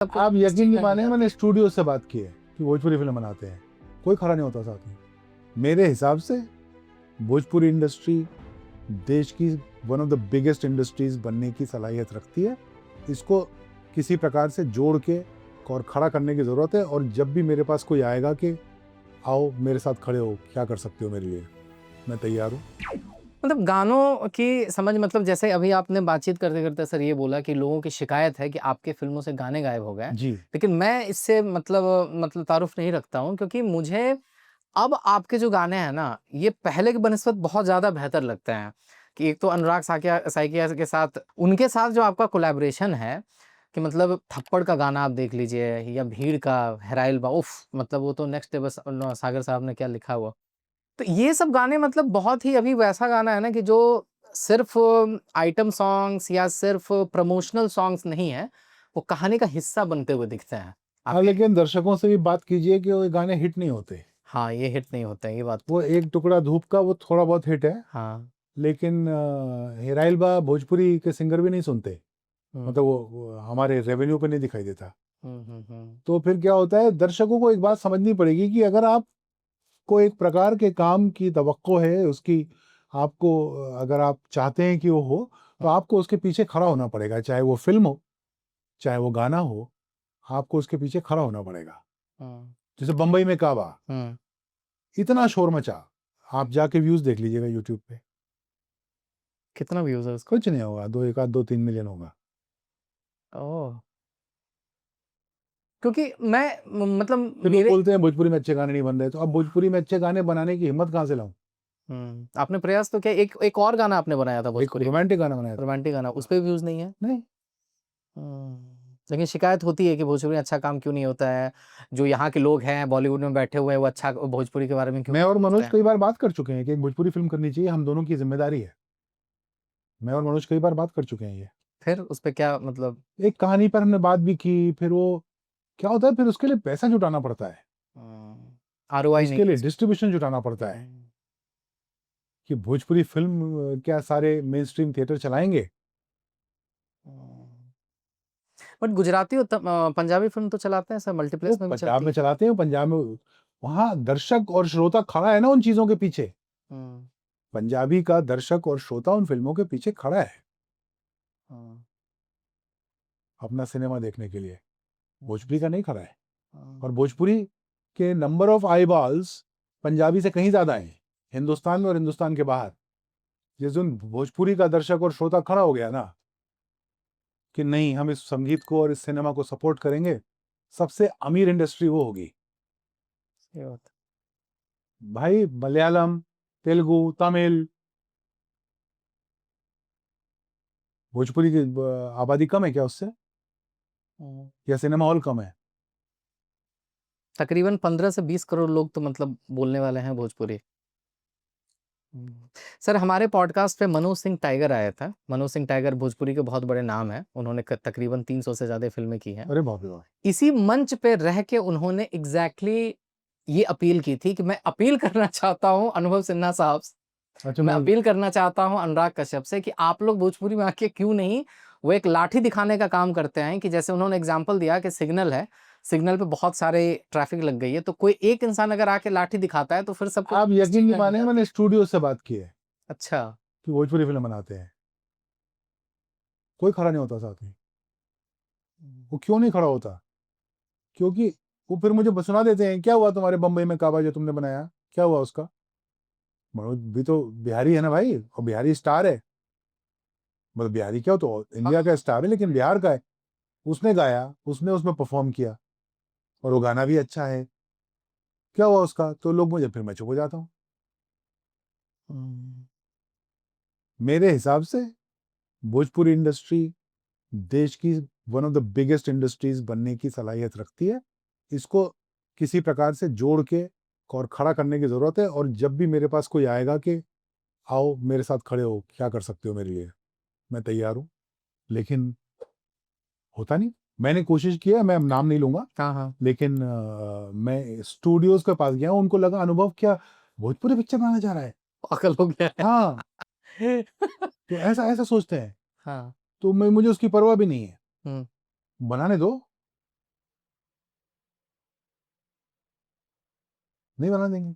आप यकीन नहीं माने, मैंने स्टूडियो से बात की है कि भोजपुरी फिल्म बनाते हैं, कोई खड़ा नहीं होता साथ में। मेरे हिसाब से भोजपुरी इंडस्ट्री देश की one of the biggest industries बनने की सलाहियत रखती है। इसको किसी प्रकार से जोड़ के और खड़ा करने की जरूरत है। और जब भी मेरे पास कोई आएगा कि आओ मेरे साथ खड़े हो, क्या कर सकते हो मेरे लिए, मैं तैयार हूँ। मतलब गानों की समझ, मतलब जैसे अभी आपने बातचीत करते करते सर ये बोला कि लोगों की शिकायत है कि आपके फिल्मों से गाने गायब हो गए, जी लेकिन मैं इससे मतलब तारुफ नहीं रखता हूँ, क्योंकि मुझे अब आपके जो गाने हैं ना, ये पहले के बनिस्बत बहुत ज़्यादा बेहतर लगते हैं। कि एक तो अनुराग साकिया के साथ, उनके साथ जो आपका कोलैबोरेशन है, कि मतलब थप्पड़ का गाना आप देख लीजिए, या भीड़ का, हेराइल बा, उफ, मतलब वो तो नेक्स्ट लेवल सागर साहब ने क्या लिखा हुआ। तो ये सब गाने मतलब बहुत ही अभी वैसा गाना है ना कि जो सिर्फ आइटम सॉन्ग्स या सिर्फ प्रमोशनल सॉन्ग्स नहीं है, वो कहानी का हिस्सा बनते हुए दिखते हैं। हाँ, लेकिन दर्शकों से भी बात कीजिए कि वो गाने हिट नहीं होते। हाँ, ये हिट नहीं होते हैं, ये बात। वो एक टुकड़ा धूप का वो थोड़ा बहुत हिट है, हाँ। लेकिन हेराइल बा भोजपुरी के सिंगर भी नहीं सुनते, हम्म मतलब वो हमारे रेवेन्यू पे नहीं दिखाई देता। हम्म। तो फिर क्या होता है, दर्शकों को एक बात समझनी पड़ेगी कि अगर आपको एक प्रकार के काम की तवक्को है उसकी, आपको अगर आप चाहते हैं कि वो हो, तो आपको उसके पीछे खड़ा होना पड़ेगा। चाहे वो फिल्म हो, चाहे वो गाना हो, आपको उसके पीछे खड़ा होना पड़ेगा। हम्म जैसे बम्बई में काबा, हम्म। इतना शोर मचा, आप जाके व्यूज देख लीजिएगा यूट्यूब पे, कितना व्यूज है उसको? कुछ नहीं होगा, 2 मिलियन होगा। ओह, क्योंकि मैं मतलब फिर लोग मेरे बोलते हैं भोजपुरी में अच्छे गाने नहीं बन रहे, तो अब भोजपुरी में अच्छे गाने बनाने की हिम्मत कहाँ से लाऊं? आपने प्रयास तो किया, एक और गाना आपने बनाया था एक भोजपुरी, रोमांटिक गाना बनाया था। रोमांटिक गाना, उस पे व्यूज नहीं है। नहीं, लेकिन शिकायत होती है कि भोजपुरी में अच्छा काम क्यों नहीं होता है, जो यहाँ के लोग हैं बॉलीवुड में बैठे हुए हैं, वो अच्छा भोजपुरी के बारे में क्यों मैं और नहीं मनोज सोचते हैं? कई बार बात कर चुके हैं कि एक भोजपुरी फिल्म करनी चाहिए, हम दोनों की जिम्मेदारी है। मैं और मनोज कई बार बात कर चुके हैं ये। फिर उस पे क्या मतलब? एक कहानी पर हमने बात भी की, फिर वो क्या होता है, फिर उसके लिए पैसा जुटाना पड़ता है, ROI नहीं उसके है लिए उसमें। डिस्ट्रीब्यूशन जुटाना पड़ता है। कि भोजपुरी फिल्म क्या सारे मेन स्ट्रीम थिएटर चलाएंगे? बट गुजराती और पंजाबी फिल्म तो चलाते हैं सर, वो मल्टीप्लेक्स में भी पंजाब चलती में है। चलाते हैं, पंजाब में वहां दर्शक और श्रोता खड़ा है ना उन चीजों के पीछे। हम्म, पंजाबी का दर्शक और श्रोता उन फिल्मों के पीछे खड़ा है हम्म, अपना सिनेमा देखने के लिए, भोजपुरी हम्म, का नहीं खड़ा है। और हम्म, भोजपुरी के number of I balls Punjabi से कहीं ज्यादा हैं हिंदुस्तान में और हिंदुस्तान के बाहर। जिस दिन भोजपुरी का दर्शक और श्रोता खड़ा हो गया ना कि नहीं, हम इस संगीत को और इस सिनेमा को सपोर्ट करेंगे, सबसे अमीर इंडस्ट्री वो होगी सही बात है। भाई। मलयालम, तेलुगु, तमिल, भोजपुरी की आबादी कम है क्या उससे, हम्म, या सिनेमा हॉल कम है? तकरीबन 15 से 20 करोड़ लोग तो मतलब बोलने वाले हैं भोजपुरी। सर, हमारे पॉडकास्ट पे मनोज सिंह टाइगर आया था। मनोज सिंह टाइगर भोजपुरी के बहुत बड़े नाम हैं, उन्होंने तकरीबन 300 से ज्यादा फिल्में की हैं। अरे बाप रे बाप। इसी मंच पे रह के उन्होंने एग्जैक्टली ये अपील की थी कि मैं अपील करना चाहता हूं अनुभव सिन्हा साहब से, अच्छा, मैं मैं अपील करना चाहता हूं अनुराग कश्यप से, कि आप लोग भोजपुरी में आके क्यों नहीं वो एक लाठी दिखाने का काम करते हैं। कि जैसे उन्होंने एग्जाम्पल दिया कि सिग्नल है, सिग्नल पे बहुत सारे ट्रैफिक लग गई है, तो कोई एक इंसान अगर आके लाठी दिखाता है तो फिर सबको आप यकीन नहीं लग माने, जाता मैंने है। स्टूडियो से बात की है अच्छा। कि भोजपुरी फिल्म बनाते हैं, कोई खड़ा नहीं होता साथ में। वो क्यों नहीं खड़ा होता? क्योंकि वो फिर मुझे सुना देते हैं, क्या हुआ तुम्हारे बम्बई में काबा जो तुमने बनाया, क्या हुआ उसका? मनोज भी तो बिहारी है ना भाई, और बिहारी स्टार है। मतलब बिहारी क्या हो, तो इंडिया का स्टार है, लेकिन बिहार का है। उसने गाया, उसने उसमें परफॉर्म किया, और वो गाना भी अच्छा है। क्या हुआ उसका? तो लोग मुझे, फिर मैं चुप हो जाता हूँ। हम्म, मेरे हिसाब से भोजपुरी इंडस्ट्री देश की one of the biggest industries बनने की सलाहियत रखती है। इसको किसी प्रकार से जोड़ के और खड़ा करने की जरूरत है। और जब भी मेरे पास कोई आएगा कि आओ मेरे साथ खड़े हो, क्या कर सकते हो मेरे लिए, मैं तैयार हूं। लेकिन होता नहीं। मैंने कोशिश की है, मैं नाम नहीं लूंगा, हाँ हाँ। लेकिन मैं स्टूडियोज के पास गया हूं, उनको लगा अनुभव क्या भोजपुरी पिक्चर बनाना चाह रहा है। पागल हो गया हाँ, है। तो ऐसा ऐसा सोचते हैं। हाँ। तो मुझे उसकी परवाह भी नहीं है, हम्म बनाने दो। नहीं बना देंगे।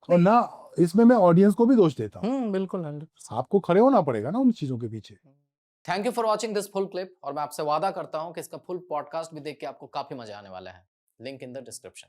और ना इसमें मैं ऑडियंस को भी दोष देता हूँ, बिल्कुल 100%। आपको खड़े होना पड़ेगा ना उन चीजों के पीछे। Thank you for watching this full clip, और मैं आपसे वादा करता हूँ कि इसका फुल पॉडकास्ट भी देख के आपको काफी मजा आने वाला है। Link in the description.